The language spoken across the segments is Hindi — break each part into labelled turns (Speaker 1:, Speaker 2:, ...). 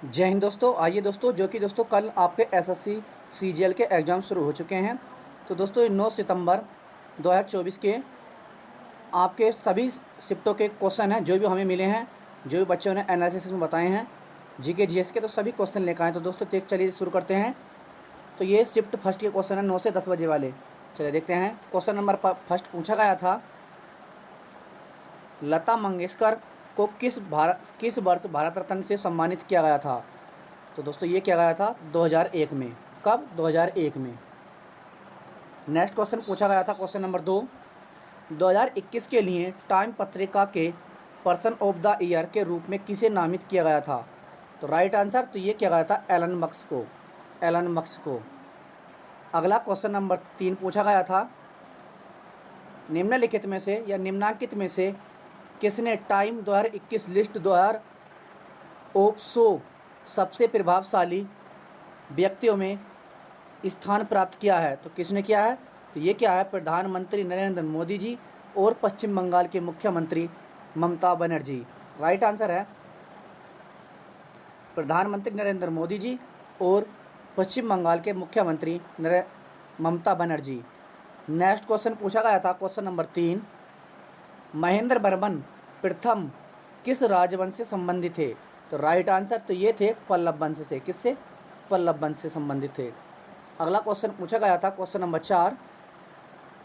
Speaker 1: जय हिंद दोस्तों। आइए दोस्तों, जो कि दोस्तों कल आपके एसएससी सीजीएल के एग्ज़ाम शुरू हो चुके हैं। तो दोस्तों 9 सितंबर 2024 के आपके सभी शिफ्टों के क्वेश्चन हैं जो भी हमें मिले हैं, जो भी बच्चों ने एनालिसिस में बताए हैं जीके जीएस के, तो सभी क्वेश्चन लेकर आए। तो दोस्तों चलिए शुरू करते हैं। तो ये शिफ्ट फर्स्ट के क्वेश्चन है 9 से 10 बजे वाले। चलिए देखते हैं। क्वेश्चन नंबर फर्स्ट पूछा गया था, लता मंगेशकर को किस वर्ष भारत रत्न से सम्मानित किया गया था? तो दोस्तों ये किया गया था 2001 में। कब? 2001 में। नेक्स्ट क्वेश्चन पूछा गया था, क्वेश्चन नंबर 2, 2021 के लिए टाइम पत्रिका के पर्सन ऑफ द ईयर के रूप में किसे नामित किया गया था? तो राइट आंसर तो ये किया गया था एलन मस्क को। एलन मस्क को। अगला क्वेश्चन नंबर 3 पूछा गया था, निम्नलिखित में से या निम्नांकित में से किसने टाइम 2021 लिस्ट 2000 ऑफ 100 सबसे प्रभावशाली व्यक्तियों में स्थान प्राप्त किया है? तो किसने किया है? तो ये क्या है? प्रधानमंत्री नरेंद्र मोदी जी और पश्चिम बंगाल के मुख्यमंत्री ममता बनर्जी। राइट आंसर है प्रधानमंत्री नरेंद्र मोदी जी और पश्चिम बंगाल के मुख्यमंत्री ममता बनर्जी। नेक्स्ट क्वेश्चन पूछा गया था, क्वेश्चन नंबर 3, महेंद्र वर्मन प्रथम किस राजवंश से संबंधित थे? तो राइट आंसर तो ये थे पल्लव वंश से। किससे? पल्लव वंश से संबंधित थे। अगला क्वेश्चन पूछा गया था, क्वेश्चन नंबर 4,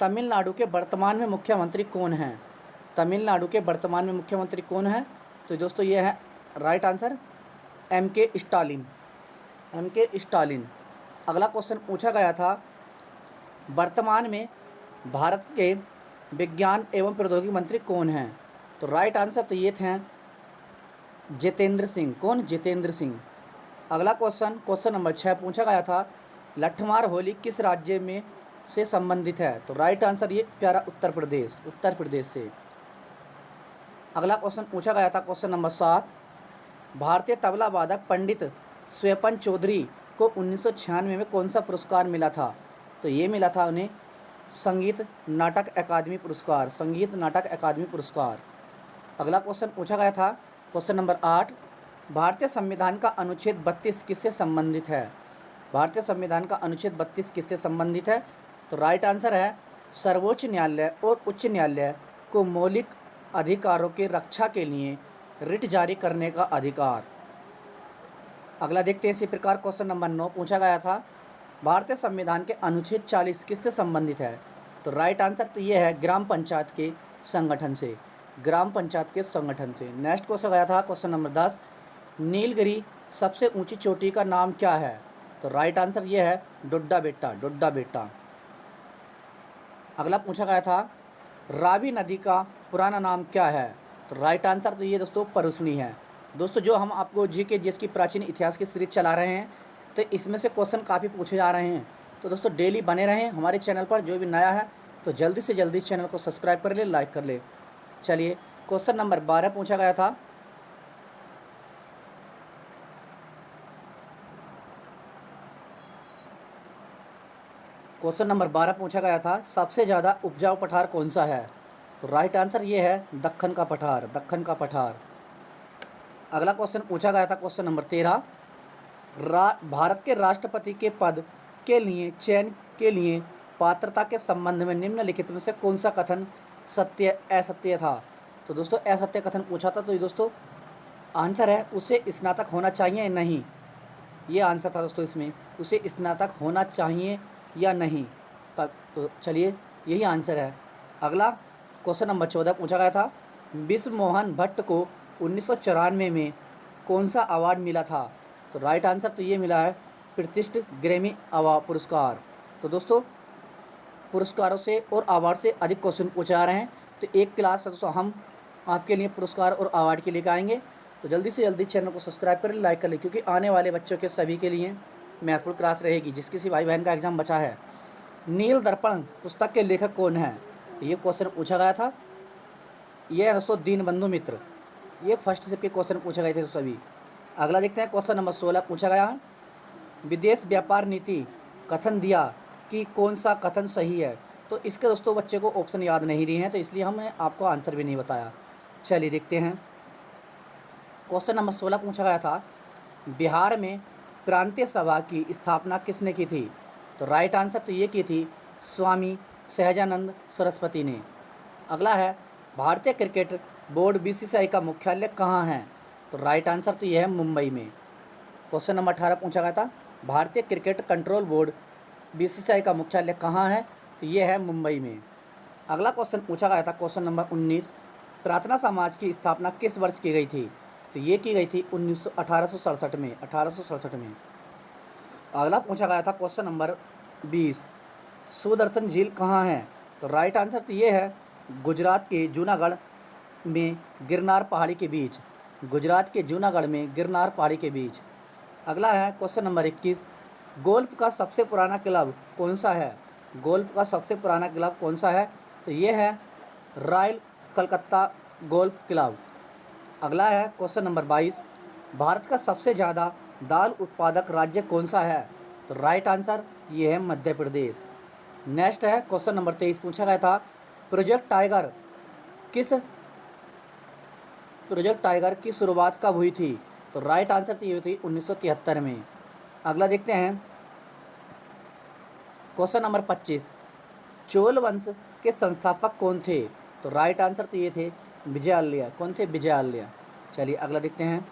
Speaker 1: तमिलनाडु के वर्तमान में मुख्यमंत्री कौन हैं? तमिलनाडु के वर्तमान में मुख्यमंत्री कौन है? तो दोस्तों ये है right answer MK. Stalin. MK. Stalin. अगला क्वेश्चन पूछा गया था, वर्तमान में भारत के विज्ञान एवं प्रौद्योगिकी मंत्री कौन हैं? तो राइट आंसर तो ये थे जितेंद्र सिंह। कौन? जितेंद्र सिंह। अगला क्वेश्चन नंबर 6 पूछा गया था, लठमार होली किस राज्य में से संबंधित है? तो राइट आंसर ये प्यारा उत्तर प्रदेश से। अगला क्वेश्चन पूछा गया था, क्वेश्चन नंबर 7, भारतीय तबला वादक पंडित स्वपन चौधरी को 1996 में कौन सा पुरस्कार मिला था? तो ये मिला था उन्हें संगीत नाटक अकादमी पुरस्कार। संगीत नाटक अकादमी पुरस्कार। अगला क्वेश्चन पूछा गया था, क्वेश्चन नंबर 8, भारतीय संविधान का अनुच्छेद 32 किससे संबंधित है? भारतीय संविधान का अनुच्छेद 32 किससे संबंधित है? तो राइट आंसर है सर्वोच्च न्यायालय और उच्च न्यायालय को मौलिक अधिकारों की रक्षा के लिए रिट जारी करने का अधिकार। अगला देखते हैं। इसी प्रकार क्वेश्चन नंबर 9 पूछा गया था, भारतीय संविधान के अनुच्छेद 40 किससे संबंधित है? तो राइट आंसर तो ये है ग्राम पंचायत के संगठन से। ग्राम पंचायत के संगठन से। नेक्स्ट क्वेश्चन गया था, क्वेश्चन नंबर 10, नीलगिरी सबसे ऊंची चोटी का नाम क्या है? तो राइट आंसर ये है डोड्डा बेट्टा। डोड्डा बेट्टा। अगला पूछा गया था, रावी नदी का पुराना नाम क्या है? तो राइट आंसर तो ये दोस्तों परुसनी है। दोस्तों जो हम आपको जीके जीएस की प्राचीन इतिहास की सीरीज चला रहे हैं, तो इसमें से क्वेश्चन काफ़ी पूछे जा रहे हैं। तो दोस्तों डेली बने रहें हमारे चैनल पर। जो भी नया है तो जल्दी से जल्दी चैनल को सब्सक्राइब कर ले, लाइक कर ले। चलिए क्वेश्चन नंबर 12 पूछा गया था, क्वेश्चन नंबर 12 पूछा गया था, सबसे ज़्यादा उपजाऊ पठार कौन सा है? तो राइट आंसर ये है दक्कन का पठार। दक्कन का पठार। अगला क्वेश्चन पूछा गया था, क्वेश्चन नंबर 13, भारत के राष्ट्रपति के पद के लिए चयन के लिए पात्रता के संबंध में निम्नलिखित में से कौन सा कथन सत्य असत्य था? तो दोस्तों असत्य कथन पूछा था। तो ये दोस्तों आंसर है उसे स्नातक होना चाहिए या नहीं। ये आंसर था दोस्तों इसमें, उसे स्नातक होना चाहिए या नहीं। तो चलिए यही आंसर है। अगला क्वेश्चन नंबर 14 पूछा गया था, विश्व मोहन भट्ट को 1994 में कौन सा अवार्ड मिला था? तो राइट आंसर तो ये मिला है प्रतिष्ठित ग्रैमी अवार्ड पुरस्कार। तो दोस्तों पुरस्कारों से और अवार्ड से अधिक क्वेश्चन पूछे जा रहे हैं, तो एक क्लास दोस्तों हम आपके लिए पुरस्कार और अवार्ड के लेकर आएंगे। तो जल्दी से जल्दी चैनल को सब्सक्राइब करें, लाइक कर लें, क्योंकि आने वाले बच्चों के सभी के लिए महत्वपूर्ण क्लास रहेगी। जिस किसी भाई बहन का एग्जाम बचा है, नील दर्पण पुस्तक के लेखक कौन है? तो ये क्वेश्चन पूछा गया था। ये दोस्तों दीनबंधु मित्र। ये फर्स्ट शिफ्ट के क्वेश्चन पूछे गए थे तो सभी। अगला देखते हैं, क्वेश्चन नंबर 16 पूछा गया है, विदेश व्यापार नीति कथन दिया कि कौन सा कथन सही है? तो इसके दोस्तों बच्चे को ऑप्शन याद नहीं रही हैं, तो इसलिए हमने आपको आंसर भी नहीं बताया। चलिए देखते हैं। क्वेश्चन नंबर 16 पूछा गया था, बिहार में प्रांतीय सभा की स्थापना किसने की थी? तो राइट आंसर तो ये की थी स्वामी सहजानंद सरस्वती ने। अगला है भारतीय क्रिकेट बोर्ड बीसीसीआई का मुख्यालय कहाँ है? तो राइट आंसर तो ये है मुंबई में। क्वेश्चन नंबर 18 पूछा गया था भारतीय क्रिकेट कंट्रोल बोर्ड बीसीसीआई का मुख्यालय कहाँ है? तो ये है मुंबई में। अगला क्वेश्चन पूछा गया था क्वेश्चन नंबर 19 प्रार्थना समाज की स्थापना किस वर्ष की गई थी? तो ये की गई थी 1867 में, 1867 में। अगला पूछा गया था क्वेश्चन नंबर 20 सुदर्शन झील कहाँ है? तो राइट आंसर तो ये है गुजरात के जूनागढ़ में गिरनार पहाड़ी के बीच, गुजरात के जूनागढ़ में गिरनार पहाड़ी के बीच। अगला है क्वेश्चन नंबर 21 गोल्फ का सबसे पुराना क्लब कौन सा है? गोल्फ का सबसे पुराना क्लब कौन सा है? तो ये है रॉयल कलकत्ता गोल्फ क्लब। अगला है क्वेश्चन नंबर 22 भारत का सबसे ज़्यादा दाल उत्पादक राज्य कौन सा है? तो राइट आंसर ये है मध्य प्रदेश। नेक्स्ट है क्वेश्चन नंबर 23 पूछा गया था प्रोजेक्ट टाइगर की शुरुआत कब हुई थी? तो राइट आंसर तो ये हुई थी 1973 में। अगला देखते हैं क्वेश्चन नंबर 25 चोल वंश के संस्थापक कौन थे? तो राइट आंसर तो ये थे विजयालय। कौन थे? विजयालय। चलिए अगला देखते हैं।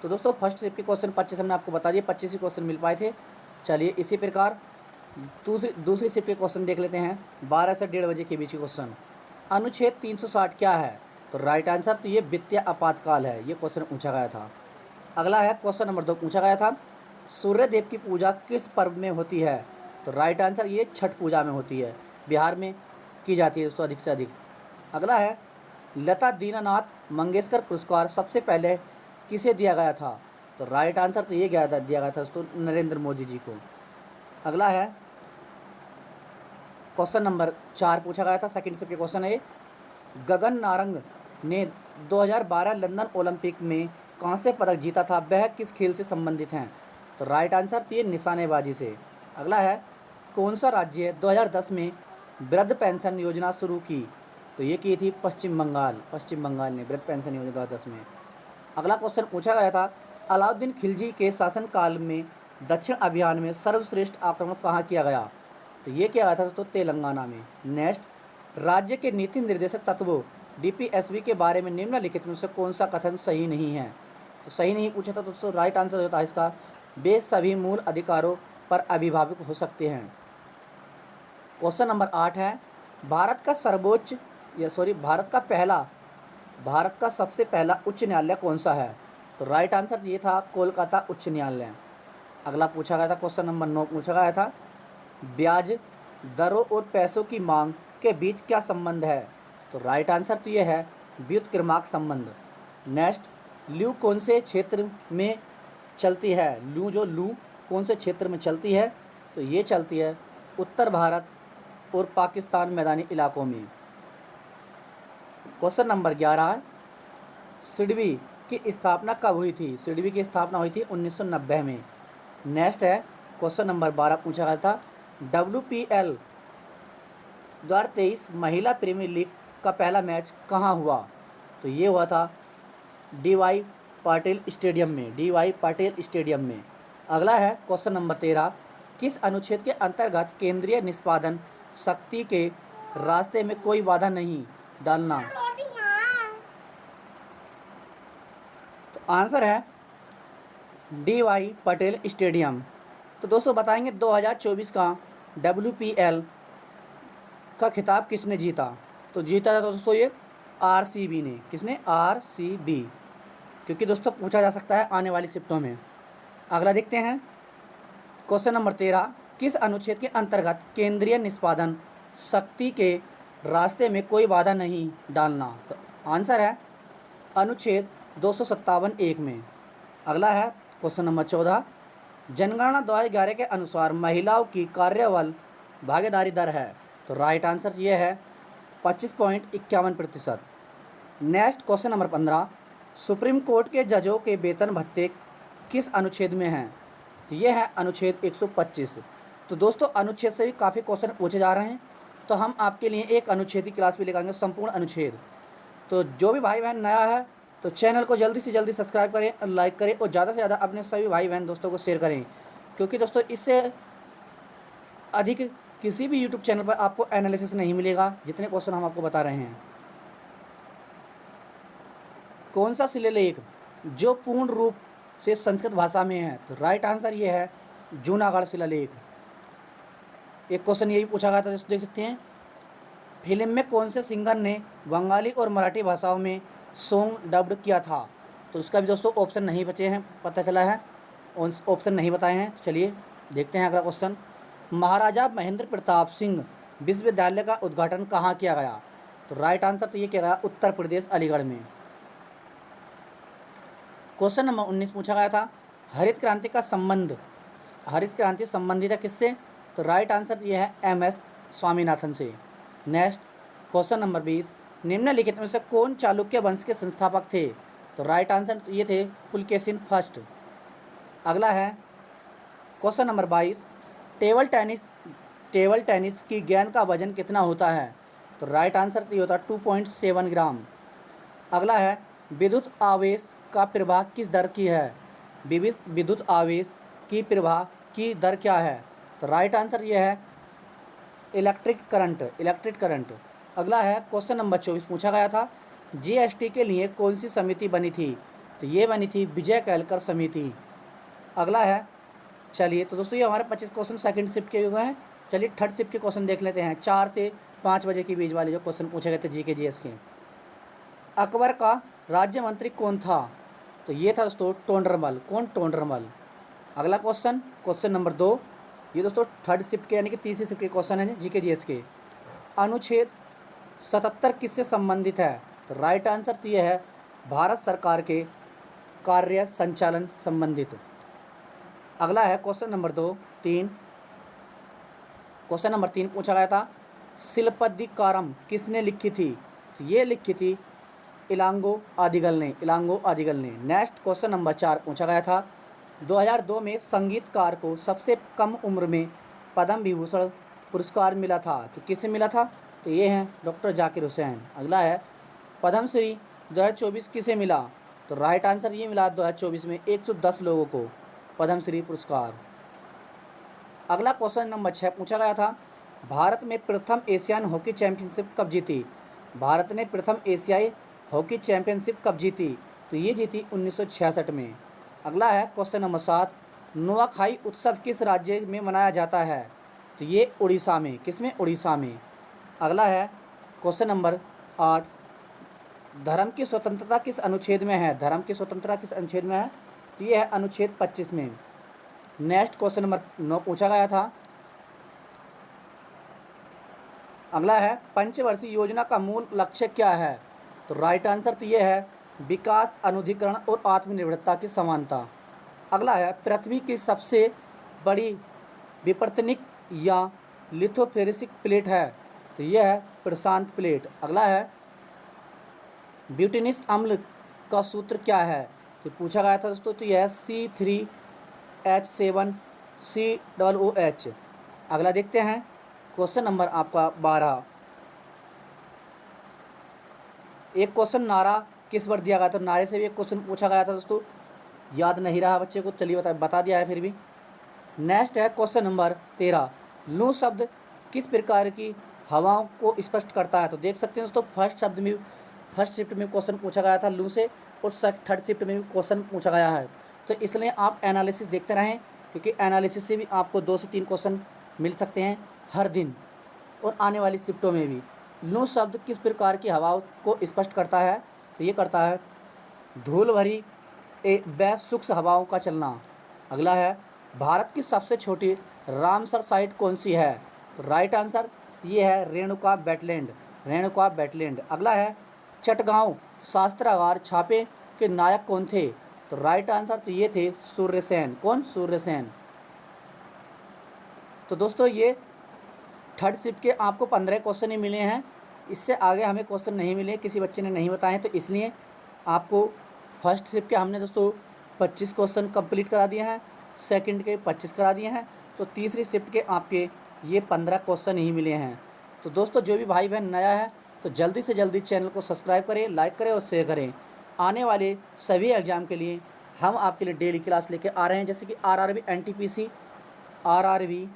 Speaker 1: तो दोस्तों फर्स्ट शिफ्ट के क्वेश्चन 25 हमने आपको बता दिए, 25 ही क्वेश्चन मिल पाए थे। चलिए इसी प्रकार दूसरी शिफ्ट के क्वेश्चन देख लेते हैं 12 से 1:30 बजे के बीच के क्वेश्चन। अनुच्छेद 360 क्या है? तो राइट आंसर तो ये वित्तीय आपातकाल है, ये क्वेश्चन पूछा गया था। अगला है क्वेश्चन नंबर 2 पूछा गया था सूर्य देव की पूजा किस पर्व में होती है? तो राइट आंसर ये छठ पूजा में होती है, बिहार में की जाती है दोस्तों अधिक से अधिक। अगला है लता दीनानाथ मंगेशकर पुरस्कार सबसे पहले किसे दिया गया था? तो राइट आंसर तो ये दिया गया था दोस्तों नरेंद्र मोदी जी को। अगला है क्वेश्चन नंबर 4 पूछा गया था, सेकंड शिफ्ट के क्वेश्चन है। गगन नारंग ने 2012 लंदन ओलंपिक में कांस्य पदक जीता था, वह किस खेल से संबंधित हैं? तो राइट आंसर तो ये निशानेबाजी से। अगला है कौन सा राज्य 2010 में वृद्ध पेंशन योजना शुरू की? तो ये की थी पश्चिम बंगाल ने वृद्ध पेंशन योजना 2010 में। अगला क्वेश्चन पूछा गया था अलाउद्दीन खिलजी के शासनकाल में दक्षिण अभियान में सर्वश्रेष्ठ आक्रमण कहाँ किया गया? तो ये किया गया था दोस्तों तेलंगाना में। नेक्स्ट राज्य के नीति निर्देशक तत्वों डीपीएसबी के बारे में निम्नलिखित में से कौन सा कथन सही नहीं है? तो सही नहीं पूछा था दोस्तों राइट आंसर होता है इसका वे सभी मूल अधिकारों पर अभिभावक हो सकते हैं। क्वेश्चन नंबर 8 है भारत का सबसे पहला उच्च न्यायालय कौन सा है? तो राइट आंसर ये था कोलकाता उच्च न्यायालय। अगला पूछा गया था क्वेश्चन नंबर 9 पूछा गया था ब्याज दरों और पैसों की मांग के बीच क्या संबंध है? तो राइट आंसर तो ये है व्युत्क्रमाक संबंध। नेक्स्ट लू कौन से क्षेत्र में चलती है? लू कौन से क्षेत्र में चलती है? तो ये चलती है उत्तर भारत और पाकिस्तान मैदानी इलाकों में। क्वेश्चन नंबर 11 सिडबी की स्थापना कब हुई थी? सिडबी की स्थापना हुई थी 1990 में। नेक्स्ट है क्वेश्चन नंबर 12 पूछा गया था WPL 2023 महिला प्रीमियर लीग का पहला मैच कहाँ हुआ? तो ये हुआ था DY पाटिल स्टेडियम में। अगला है क्वेश्चन नंबर 13 किस अनुच्छेद के अंतर्गत केंद्रीय निष्पादन शक्ति के रास्ते में कोई बाधा नहीं डालना? तो आंसर है DY पटेल स्टेडियम। तो दोस्तों बताएंगे 2024 का WPL का खिताब किसने जीता? तो जीता था दोस्तों ये RCB ने। किसने? RCB। क्योंकि दोस्तों पूछा जा सकता है आने वाली शिफ्टों में। अगला देखते हैं क्वेश्चन नंबर 13 किस अनुच्छेद के अंतर्गत केंद्रीय निष्पादन शक्ति के रास्ते में कोई बाधा नहीं डालना? तो आंसर है अनुच्छेद 257(1) में। अगला है क्वेश्चन नंबर 14 जनगणना 2011 के अनुसार महिलाओं की कार्यबल भागीदारी दर है? तो राइट आंसर ये है 25.51%। Next question number 15 supreme court के जजों के वेतन भत्ते किस अनुच्छेद में हैं? तो ये है अनुच्छेद 125। तो दोस्तों अनुच्छेद से भी काफ़ी क्वेश्चन पूछे जा रहे हैं, तो हम आपके लिए एक अनुच्छेद की क्लास भी लेकर आएंगे, संपूर्ण अनुच्छेद। तो जो भी भाई बहन नया है तो चैनल को जल्दी से जल्दी सब्सक्राइब करें और लाइक करें और ज़्यादा से ज़्यादा अपने सभी भाई बहन दोस्तों को शेयर करें, क्योंकि दोस्तों इससे अधिक किसी भी यूट्यूब चैनल पर आपको एनालिसिस नहीं मिलेगा जितने क्वेश्चन हम आपको बता रहे हैं। कौन सा शिलालेख जो पूर्ण रूप से संस्कृत भाषा में है? तो राइट आंसर ये है जूनागढ़ शिलालेख। एक क्वेश्चन ये भी पूछा गया था, जैसे देख सकते हैं, फिल्म में कौन से सिंगर ने बंगाली और मराठी भाषाओं में सॉन्ग डब्ड किया था? तो इसका भी दोस्तों ऑप्शन नहीं बचे हैं, पता चला है ऑप्शन नहीं बताए हैं। तो चलिए देखते हैं अगला क्वेश्चन। महाराजा महेंद्र प्रताप सिंह विश्वविद्यालय का उद्घाटन कहाँ किया गया? तो राइट आंसर तो ये किया गया उत्तर प्रदेश अलीगढ़ में। क्वेश्चन नंबर 19 पूछा गया था, हरित क्रांति संबंधित है किससे? तो राइट आंसर ये है MS स्वामीनाथन से। नेक्स्ट क्वेश्चन नंबर 20, निम्नलिखित में से कौन चालुक्य वंश के संस्थापक थे? तो राइट आंसर ये थे पुलकेशिन फर्स्ट। अगला है क्वेश्चन नंबर 22, टेबल टेनिस की गेंद का वजन कितना होता है? तो राइट आंसर ये होता है 2.7 ग्राम। अगला है विद्युत आवेश का प्रवाह किस दर की है? विद्युत आवेश की प्रवाह की दर क्या है? तो राइट आंसर ये है इलेक्ट्रिक करंट। अगला है क्वेश्चन नंबर 24 पूछा गया था, GST के लिए कौन सी समिति बनी थी? तो ये बनी थी विजय केलकर समिति। अगला है, चलिए तो दोस्तों ये हमारे 25 क्वेश्चन सेकंड शिफ्ट के हुए हैं। चलिए थर्ड शिफ्ट के क्वेश्चन देख लेते हैं, 4 से 5 बजे के बीच वाले जो क्वेश्चन पूछे गए थे GK GS के। अकबर का राज्य मंत्री कौन था? तो ये था दोस्तों टोंडरमल। कौन? टोंडरमल। अगला क्वेश्चन नंबर 2, ये दोस्तों थर्ड शिफ्ट के यानी कि तीसरी शिफ्ट के क्वेश्चन हैं GK GS के। अनुच्छेद 77 किससे संबंधित है? तो राइट आंसर तो ये है भारत सरकार के कार्य संचालन संबंधित। अगला है क्वेश्चन नंबर 3 पूछा गया था, शिल्पदिकारम किसने लिखी थी? तो ये लिखी थी इलांगो आदिगल ने। नेक्स्ट क्वेश्चन नंबर 4 पूछा गया था, 2002 में संगीतकार को सबसे कम उम्र में पद्म विभूषण पुरस्कार मिला था। तो किसे मिला था? तो ये हैं डॉक्टर जाकिर हुसैन। अगला है पद्मश्री 2024 किसे मिला? तो राइट आंसर ये मिला 2024 में 110 लोगों को पद्मश्री पुरस्कार। अगला क्वेश्चन नंबर 6 पूछा गया था, भारत में प्रथम एशियन हॉकी चैंपियनशिप कब जीती? भारत ने प्रथम एशियाई हॉकी चैंपियनशिप कब जीती? तो ये जीती 1966 में। अगला है क्वेश्चन नंबर 7, नुआखाई उत्सव किस राज्य में मनाया जाता है? तो ये उड़ीसा में। किसमें? उड़ीसा में। अगला है क्वेश्चन नंबर 8, धर्म की स्वतंत्रता किस अनुच्छेद में है? तो ये है अनुच्छेद 25 में। नेक्स्ट क्वेश्चन नंबर 9 पूछा गया था, अगला है पंचवर्षीय योजना का मूल लक्ष्य क्या है? तो राइट आंसर तो ये है विकास, अनुधिकरण और आत्मनिर्भरता की समानता। अगला है पृथ्वी की सबसे बड़ी विवर्तनिक या लिथोफेरेसिक प्लेट है? तो यह है प्रशांत प्लेट। अगला है ब्यूटेनिस अम्ल का सूत्र क्या है? तो पूछा गया था दोस्तों, तो यह है C3H7COOH। अगला देखते हैं क्वेश्चन नंबर आपका 12, एक क्वेश्चन नारा किस वर्ड दिया गया था? तो नारे से भी एक क्वेश्चन पूछा गया था दोस्तों, याद नहीं रहा बच्चे को, चलिए बता दिया है फिर भी। नेक्स्ट है क्वेश्चन नंबर 13, लू शब्द किस प्रकार की हवाओं को स्पष्ट करता है? तो देख सकते हैं दोस्तों फर्स्ट शिफ्ट में क्वेश्चन पूछा गया था लू से, और थर्ड शिफ्ट में भी क्वेश्चन पूछा गया है। तो इसलिए आप एनालिसिस देखते रहें, क्योंकि एनालिसिस से भी आपको 2 से 3 क्वेश्चन मिल सकते हैं हर दिन और आने वाली शिफ्टों में भी। लू शब्द किस प्रकार की हवाओं को स्पष्ट करता है? तो ये करता है धूल भरी व शुष्क हवाओं का चलना। अगला है भारत की सबसे छोटी रामसर साइट कौन सी है? तो राइट आंसर ये है रेणुका बेटलैंड। अगला है चटगांव शास्त्रागार छापे के नायक कौन थे? तो राइट आंसर तो ये थे सूर्यसेन। कौन? सूर्यसेन। तो दोस्तों ये थर्ड शिफ्ट के आपको 15 क्वेश्चन ही मिले हैं, इससे आगे हमें क्वेश्चन नहीं मिले, किसी बच्चे ने नहीं बताए, तो इसलिए आपको फर्स्ट शिफ्ट के हमने दोस्तों 25 क्वेश्चन कंप्लीट करा दिए हैं, सेकंड के 25 करा दिए हैं, तो तीसरी शिफ्ट के आपके ये 15 क्वेश्चन ही मिले हैं। तो दोस्तों जो भी भाई बहन नया है तो जल्दी से जल्दी चैनल को सब्सक्राइब करें, लाइक करें और शेयर करें, आने वाले सभी एग्ज़ाम के लिए हम आपके लिए डेली क्लास लेके आ रहे हैं, जैसे कि आरआरबी एनटीपीसी, आरआरबी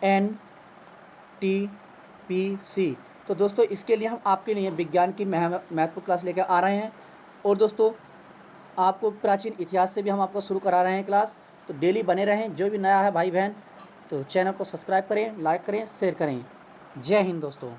Speaker 1: एनटीपीसी। तो दोस्तों इसके लिए हम आपके लिए विज्ञान की महत्वपूर्ण क्लास लेकर आ रहे हैं। और दोस्तों आपको प्राचीन इतिहास से भी हम आपको शुरू करा रहे हैं क्लास। तो डेली बने रहें। जो भी नया है भाई बहन तो चैनल को सब्सक्राइब करें, लाइक करें, शेयर करें। जय हिंद दोस्तों।